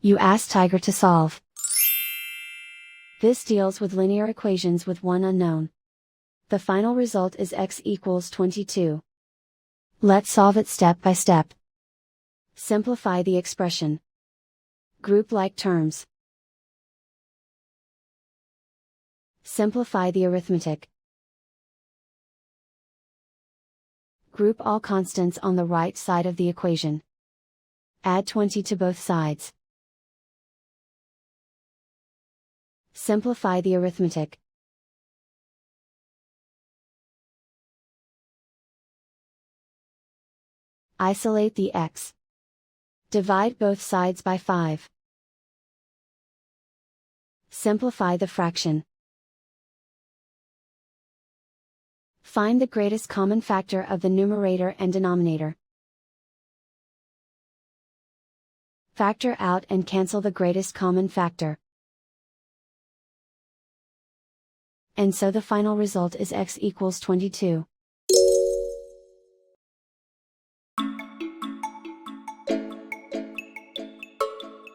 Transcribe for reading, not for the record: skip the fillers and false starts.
You ask Tiger to solve. This deals with linear equations with one unknown. The final result is x equals 22. Let's solve it step by step. Simplify the expression. Group like terms. Simplify the arithmetic. Group all constants on the right side of the equation. Add 20 to both sides. Simplify the arithmetic. Isolate the x. Divide both sides by 5. Simplify the fraction. Find the greatest common factor of the numerator and denominator. Factor out and cancel the greatest common factor. And so the final result is x equals 22.